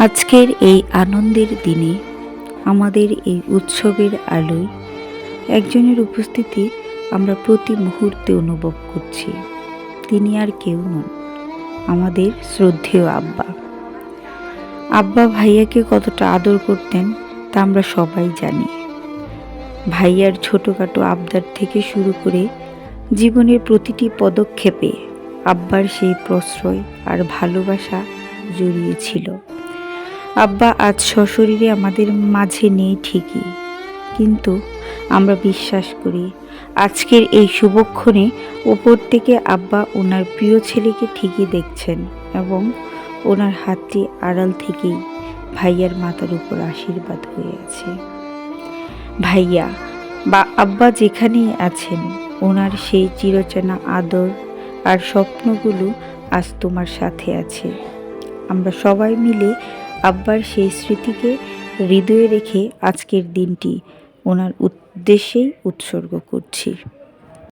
আজকের এই আনন্দের দিনে আমাদের এই উৎসবের আলোয় একজনের উপস্থিতি আমরা প্রতি মুহূর্তে অনুভব করছি। তিনি আর কেউ নন, আমাদের শ্রদ্ধেয় আব্বা। আব্বা ভাইয়াকে কতটা আদর করতেন তা আমরা সবাই জানি। ভাইয়ার ছোটোখাটো আবদার থেকে শুরু করে জীবনের প্রতিটি পদক্ষেপে আব্বার সেই প্রশ্রয় আর ভালোবাসা জড়িয়েছিল। আব্বা আজ সশরীরে আমাদের মাঝে নেই ঠিকই, কিন্তু আমরা বিশ্বাস করি আজকের এই শুভক্ষণে উপর থেকে আব্বা ওনার প্রিয় ছেলেকে ঠিকই দেখছেন এবং ওনার হাতটি আড়াল থেকেই ভাইয়ার মাথার উপর আশীর্বাদ হয়ে আছে। ভাইয়া বা আব্বা যেখানেই আছেন, ওনার সেই চিরচেনা আদর আর স্বপ্নগুলো আজ তোমার সাথে আছে। আমরা সবাই মিলে আব্বার সেই স্মৃতিকে হৃদয়ে রেখে আজকের দিনটি ওনার উদ্দেশ্যেই উৎসর্গ করছি।